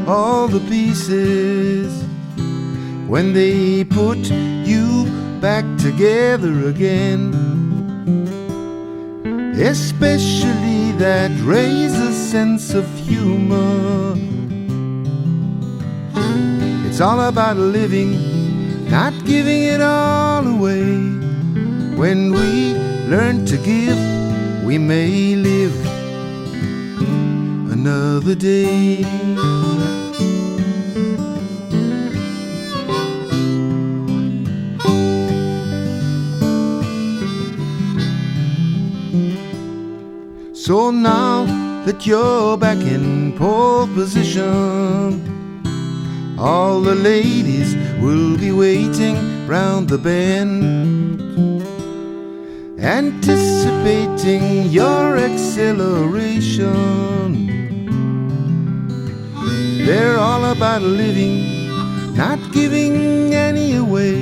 all the pieces when they put you back together again. Especially that razor sense of humor. It's all about living, not giving it all away. When we learn to give, we may live another day. So now that you're back in pole position, all the ladies will be waiting round the bend, anticipating your acceleration. They're all about living, not giving any away.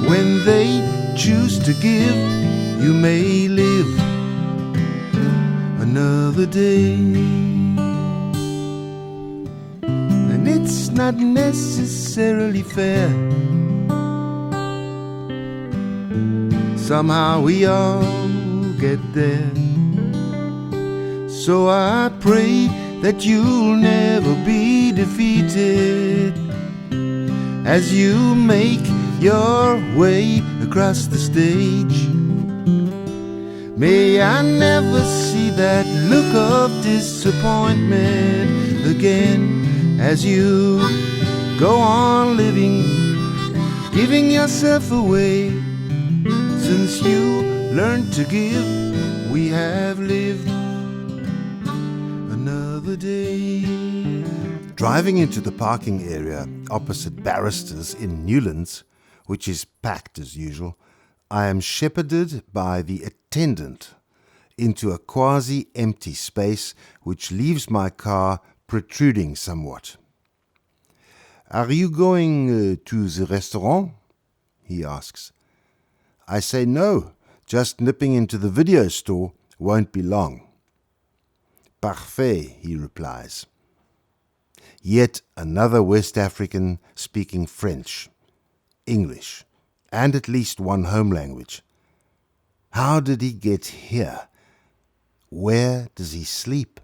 When they choose to give, you may live another day. And it's not necessarily fair. Somehow we all get there. So I pray that you'll never be defeated as you make your way across the stage. May I never see that look of disappointment again as you go on living, giving yourself away. Since you learned to give, we have lived another day. Driving into the parking area opposite Barristers in Newlands, which is packed as usual, I am shepherded by the attendant into a quasi-empty space which leaves my car protruding somewhat. "Are you going to the restaurant?" he asks. I say no, just nipping into the video store, won't be long. "Parfait," he replies. Yet another West African speaking French, English, and at least one home language. How did he get here? Where does he sleep?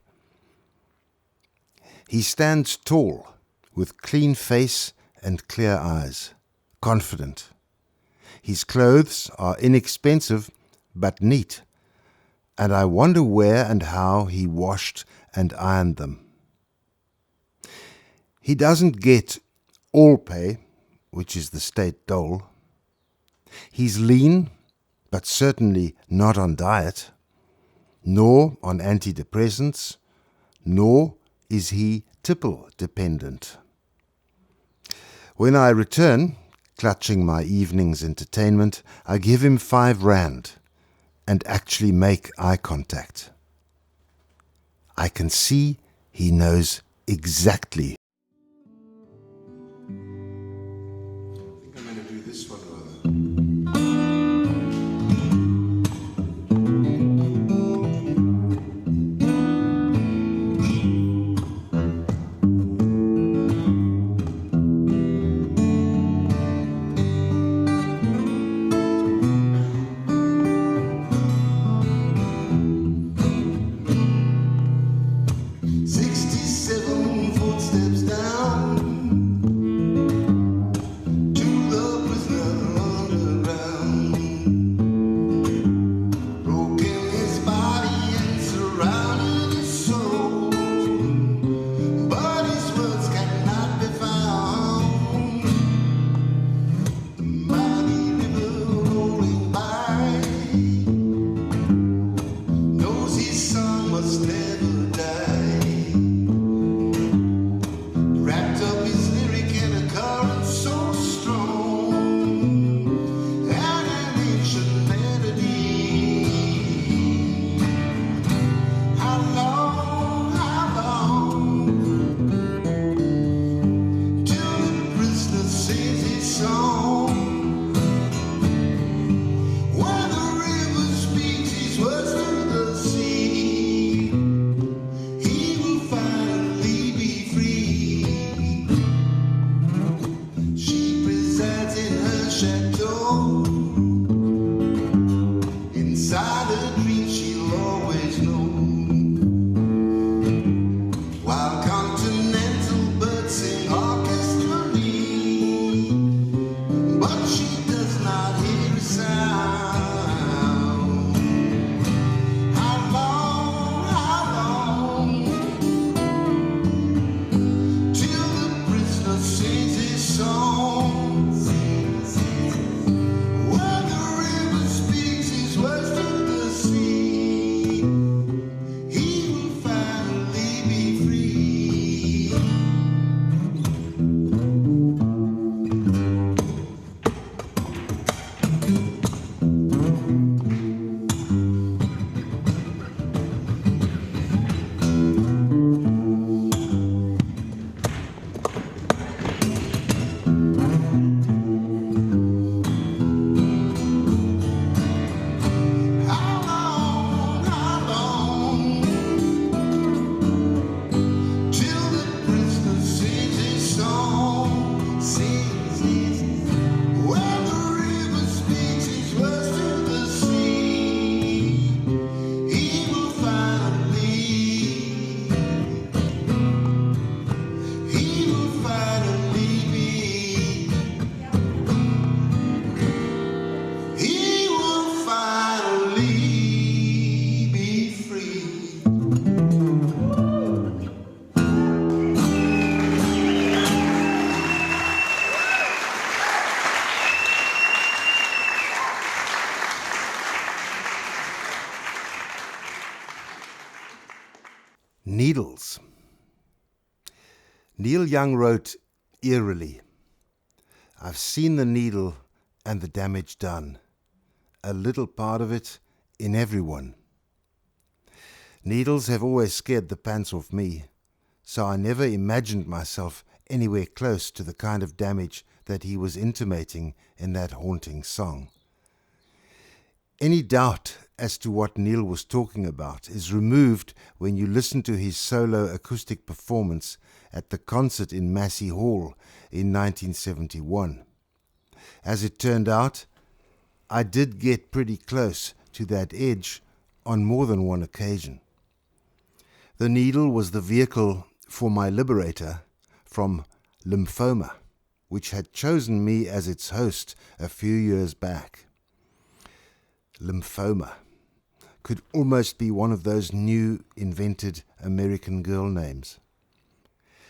He stands tall, with clean face and clear eyes, confident. His clothes are inexpensive but neat, and I wonder where and how he washed and ironed them. He doesn't get all pay, which is the state dole. He's lean, but certainly not on diet, nor on antidepressants, nor is he tipple dependent. When I return, clutching my evening's entertainment, I give him 5 rand and actually make eye contact. I can see he knows exactly. I think I'm going to do this one rather. 67 footsteps Neil Young wrote eerily, "I've seen the needle and the damage done, a little part of it in everyone." Needles have always scared the pants off me, so I never imagined myself anywhere close to the kind of damage that he was intimating in that haunting song. Any doubt as to what Neil was talking about is removed when you listen to his solo acoustic performance at the concert in Massey Hall in 1971. As it turned out, I did get pretty close to that edge on more than one occasion. The needle was the vehicle for my liberator from lymphoma, which had chosen me as its host a few years back. Lymphoma could almost be one of those new invented American girl names.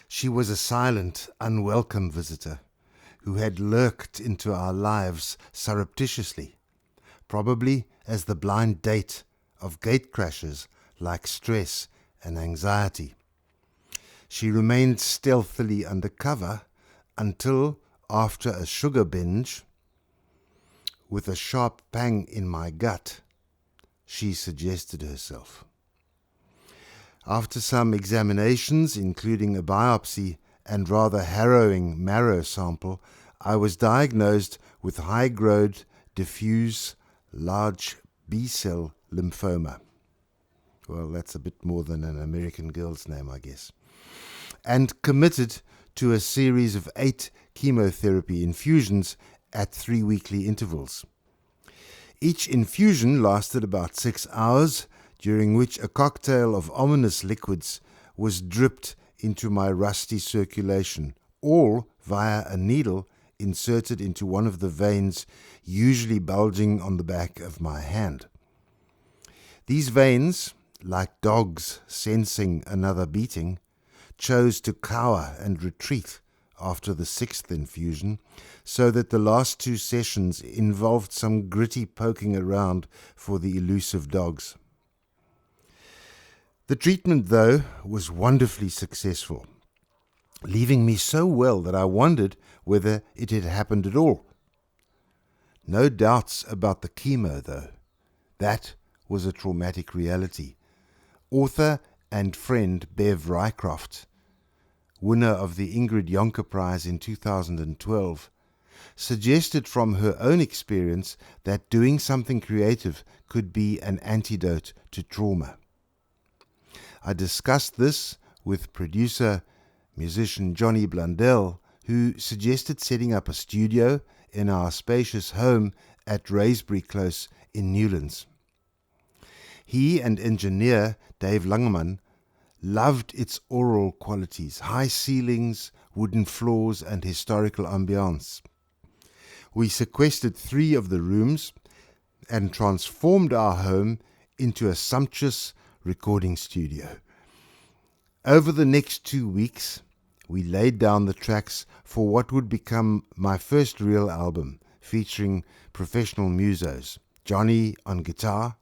She was a silent, unwelcome visitor who had lurked into our lives surreptitiously, probably as the blind date of gatecrashers like stress and anxiety. She remained stealthily undercover until, after a sugar binge, with a sharp pang in my gut, she suggested herself. After some examinations, including a biopsy and rather harrowing marrow sample, I was diagnosed with high-grade diffuse large B-cell lymphoma. Well, that's a bit more than an American girl's name, I guess. And committed to a series of 8 chemotherapy infusions at 3 weekly intervals. Each infusion lasted about 6 hours, during which a cocktail of ominous liquids was dripped into my rusty circulation, all via a needle inserted into one of the veins usually bulging on the back of my hand. These veins, like dogs sensing another beating, chose to cower and retreat after the 6th infusion, so that the last 2 sessions involved some gritty poking around for the elusive dogs. The treatment, though, was wonderfully successful, leaving me so well that I wondered whether it had happened at all. No doubts about the chemo, though. That was a traumatic reality. Author and friend Bev Rycroft, winner of the Ingrid Jonker Prize in 2012, suggested from her own experience that doing something creative could be an antidote to trauma. I discussed this with producer, musician Johnny Blundell, who suggested setting up a studio in our spacious home at Raysbury Close in Newlands. He and engineer Dave Langeman loved its oral qualities, high ceilings, wooden floors, and historical ambience. We sequestered 3 of the rooms and transformed our home into a sumptuous recording studio. Over the next 2 weeks, we laid down the tracks for what would become my first real album, featuring professional musos, Johnny on guitar,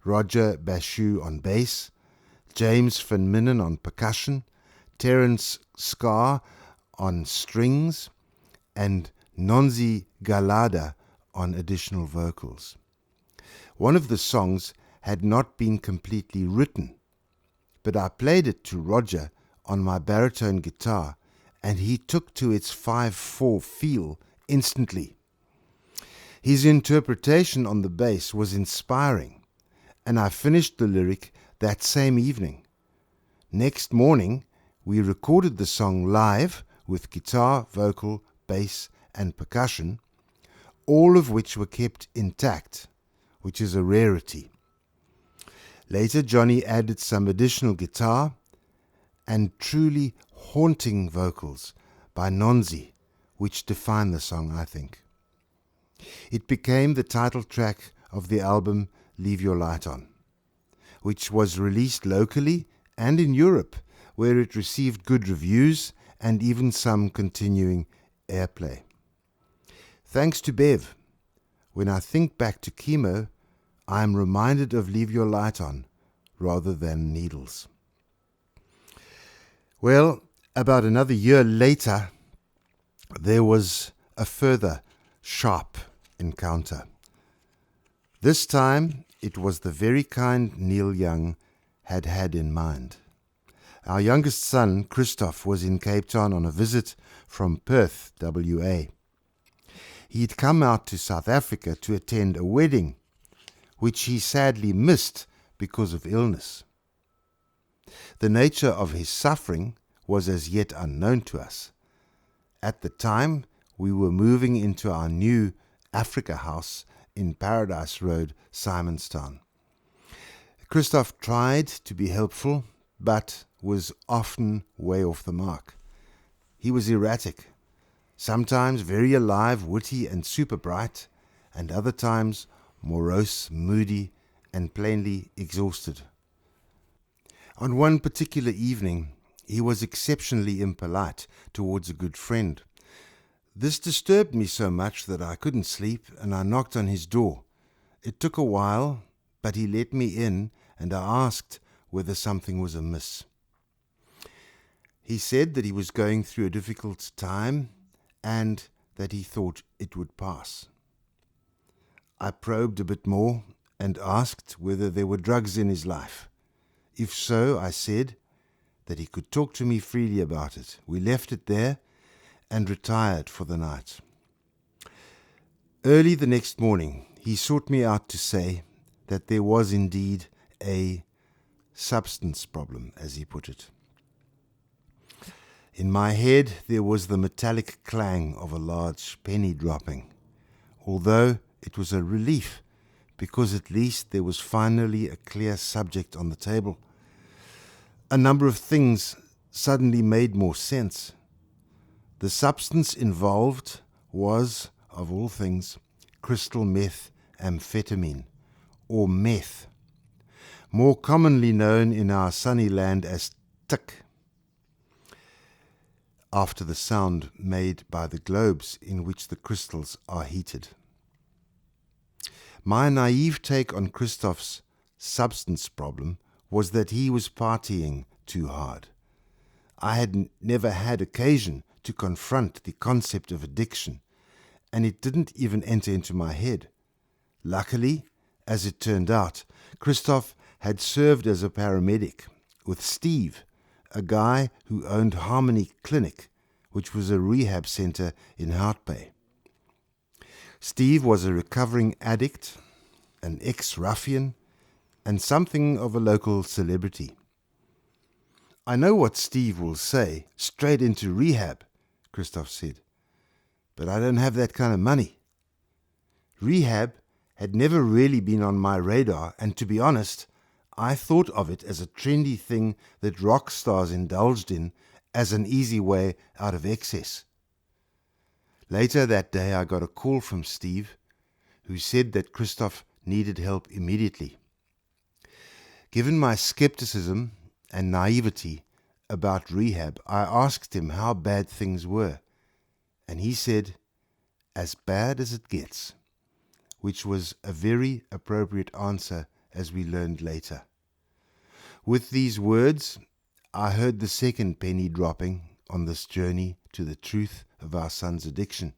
Roger Bashu on bass, James Van Minnen on percussion, Terence Scar on strings, and Nonzi Galada on additional vocals. One of the songs had not been completely written, but I played it to Roger on my baritone guitar, and he took to its 5/4 feel instantly. His interpretation on the bass was inspiring, and I finished the lyric that same evening. Next morning, we recorded the song live with guitar, vocal, bass, and percussion, all of which were kept intact, which is a rarity. Later, Johnny added some additional guitar and truly haunting vocals by Nonzi, which define the song, I think. It became the title track of the album Leave Your Light On, which was released locally and in Europe, where it received good reviews and even some continuing airplay. Thanks to Bev, when I think back to chemo, I am reminded of Leave Your Light On rather than needles. Well, About another year later, there was a further sharp encounter. This time, it was the very kind Neil Young had had in mind. Our youngest son, Christoph, was in Cape Town on a visit from Perth, WA. He'd come out to South Africa to attend a wedding, which he sadly missed because of illness. The nature of his suffering was as yet unknown to us. At the time, we were moving into our new Africa house in Paradise Road, Simonstown. Christoph tried to be helpful, but was often way off the mark. He was erratic, sometimes very alive, witty and super bright, and other times morose, moody, and plainly exhausted. On one particular evening, he was exceptionally impolite towards a good friend. This disturbed me so much that I couldn't sleep, and I knocked on his door. It took a while, but he let me in, and I asked whether something was amiss. He said that he was going through a difficult time and that he thought it would pass. I probed a bit more and asked whether there were drugs in his life. If so, I said that he could talk to me freely about it. We left it there and retired for the night. Early the next morning, he sought me out to say that there was indeed a substance problem, as he put it. In my head, there was the metallic clang of a large penny dropping, although it was a relief, because at least there was finally a clear subject on the table. A number of things suddenly made more sense. The substance involved was, of all things, crystal methamphetamine, or meth, more commonly known in our sunny land as tik, after the sound made by the globes in which the crystals are heated. My naive take on Christoph's substance problem was that he was partying too hard. I had never had occasion to confront the concept of addiction, and it didn't even enter into my head. Luckily, as it turned out, Christoph had served as a paramedic with Steve, a guy who owned Harmony Clinic, which was a rehab center in Hout Bay. Steve was a recovering addict, an ex-ruffian, and something of a local celebrity. I know what Steve will say, straight into rehab, Christoph said, but I don't have that kind of money. Rehab had never really been on my radar, and to be honest, I thought of it as a trendy thing that rock stars indulged in as an easy way out of excess. Later that day I got a call from Steve, who said that Christoph needed help immediately. Given my skepticism and naivety about rehab, I asked him how bad things were, and he said, "As bad as it gets," which was a very appropriate answer, as we learned later. With these words, I heard the second penny dropping on this journey to the truth of our son's addiction.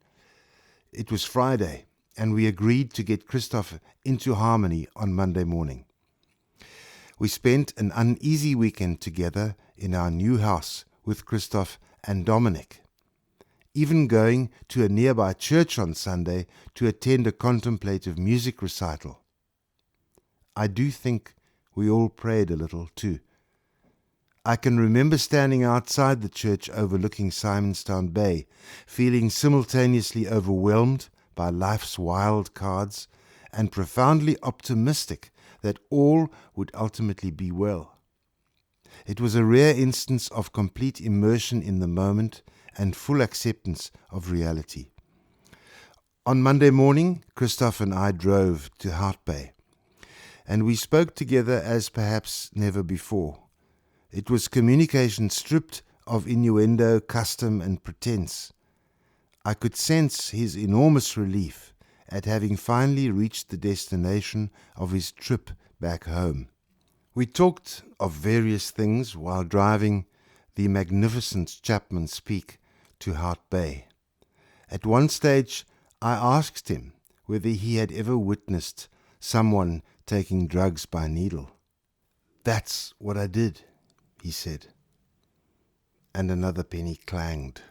It was Friday, and we agreed to get Christoph into Harmony on Monday morning. We spent an uneasy weekend together in our new house with Christoph and Dominic, even going to a nearby church on Sunday to attend a contemplative music recital. I do think we all prayed a little too. I can remember standing outside the church overlooking Simonstown Bay, feeling simultaneously overwhelmed by life's wild cards and profoundly optimistic that all would ultimately be well. It was a rare instance of complete immersion in the moment and full acceptance of reality. On Monday morning, Christoph and I drove to Hout Bay, and we spoke together as perhaps never before. It was communication stripped of innuendo, custom, and pretense. I could sense his enormous relief at having finally reached the destination of his trip back home. We talked of various things while driving the magnificent Chapman's Peak to Hart Bay. At one stage, I asked him whether he had ever witnessed someone taking drugs by needle. "That's what I did," he said. And another penny clanged.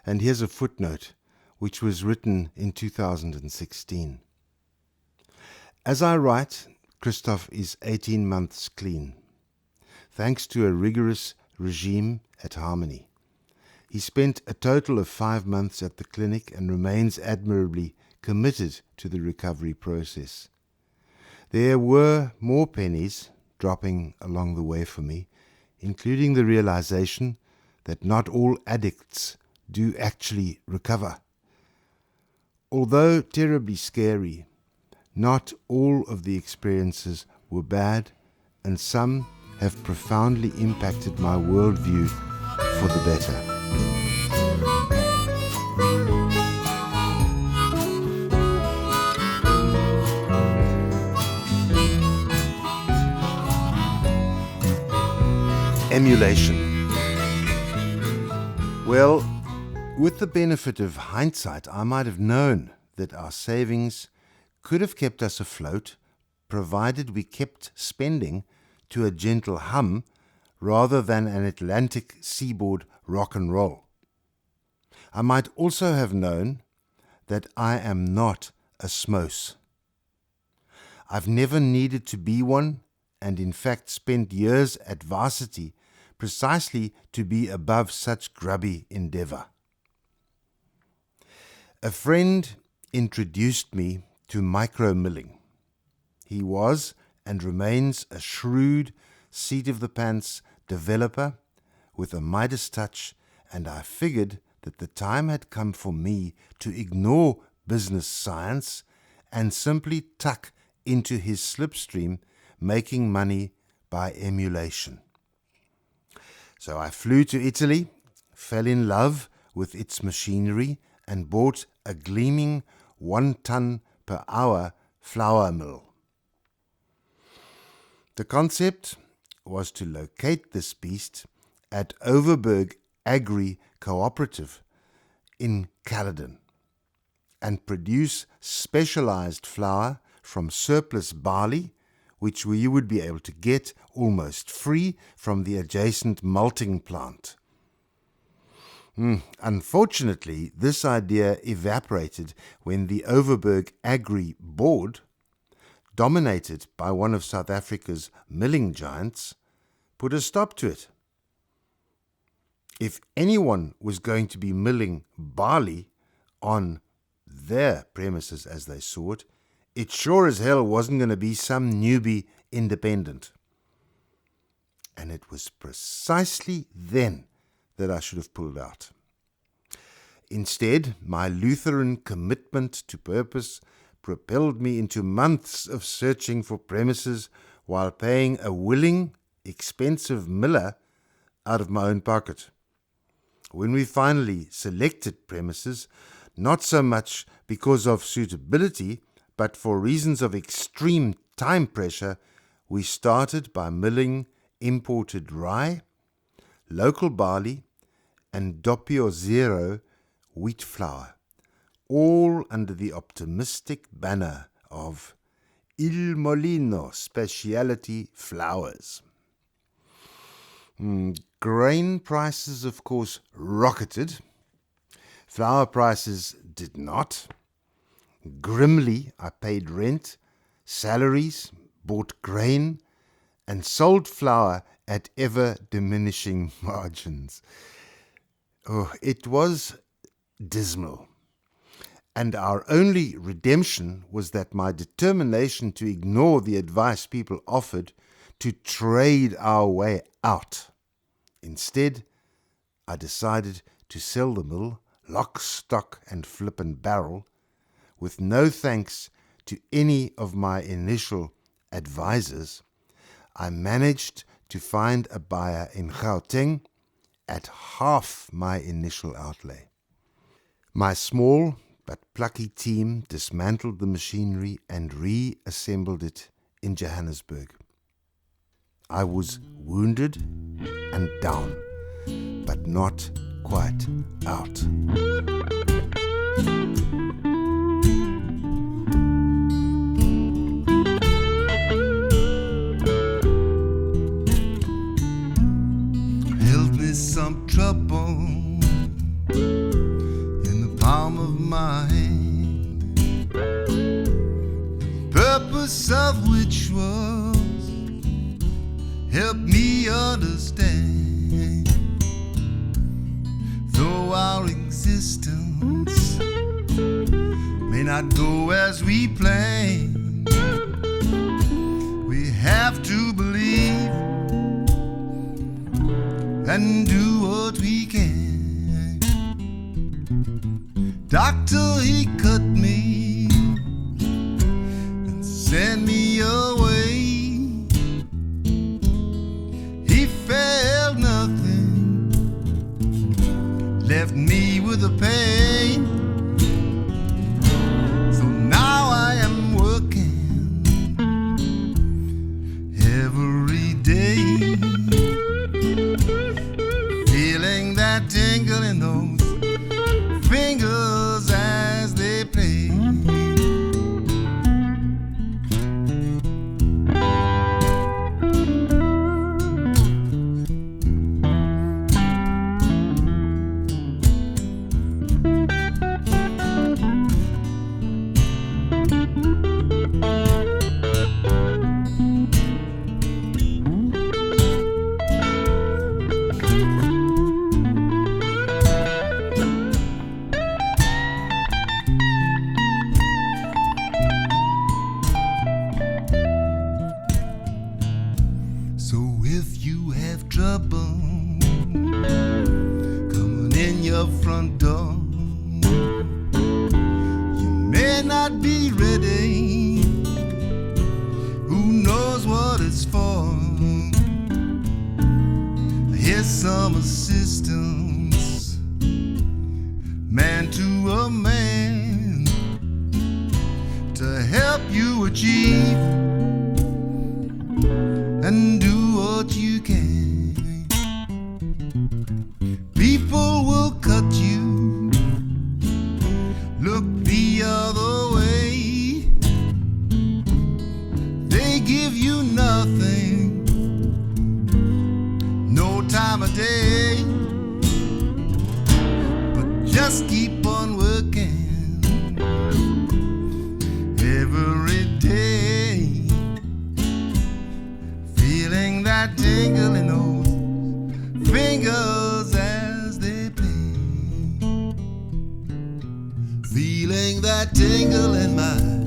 And here's a footnote, which was written in 2016. As I write, Christoph is 18 months clean, thanks to a rigorous regime at Harmony. He spent a total of 5 months at the clinic and remains admirably committed to the recovery process. There were more pennies dropping along the way for me, including the realization that not all addicts do actually recover. Although terribly scary, not all of the experiences were bad, and some have profoundly impacted my worldview for the better. Emulation. Well, with the benefit of hindsight, I might have known that our savings could have kept us afloat, provided we kept spending to a gentle hum rather than an Atlantic seaboard rock and roll. I might also have known that I am not a smose. I've never needed to be one, and in fact spent years at varsity precisely to be above such grubby endeavour. A friend introduced me to micro-milling. He was and remains a shrewd, seat-of-the-pants developer with a Midas touch, and I figured that the time had come for me to ignore business science and simply tuck into his slipstream, making money by emulation. So I flew to Italy, fell in love with its machinery, and bought a gleaming 1 ton per hour flour mill. The concept was to locate this beast at Overberg Agri Cooperative in Caledon and produce specialized flour from surplus barley, which you would be able to get almost free from the adjacent malting plant. Unfortunately, this idea evaporated when the Overberg Agri Board, dominated by one of South Africa's milling giants, put a stop to it. If anyone was going to be milling barley on their premises as they saw it, it sure as hell wasn't going to be some newbie independent. And it was precisely then that I should have pulled out. Instead, my Lutheran commitment to purpose propelled me into months of searching for premises while paying a willing, expensive miller out of my own pocket. When we finally selected premises, not so much because of suitability, but for reasons of extreme time pressure, we started by milling imported rye, local barley, and Doppio Zero wheat flour, all under the optimistic banner of Il Molino Specialty Flours. Grain prices, of course, rocketed. Flour prices did not. Grimly, I paid rent, salaries, bought grain, and sold flour at ever-diminishing margins. Oh, it was dismal. And our only redemption was that my determination to ignore the advice people offered to trade our way out. Instead, I decided to sell the mill, lock, stock, and flip and barrel, with no thanks to any of my initial advisors. I managed to find a buyer in Gauteng at half my initial outlay. My small but plucky team dismantled the machinery and reassembled it in Johannesburg. I was wounded and down, but not quite out. Held me some trouble in the palm of my hand, the purpose of which was help me understand. Though our existence may not go as we planned, we have to believe and do what we can. Doctor, he cut me and sent me away. He felt nothing, left me with the pain. So now I am working every day, feeling that tingle in those fingers as they play. So if you have trouble coming in your front door, you may not be ready. Who knows what it's for? Here's some assistance, man to a man, to help you achieve and do what you can. People will cut you, look the other way. They give you nothing, no time of day, but just keep on working every day, feeling that tingle in those fingers as they play, feeling that tingle in my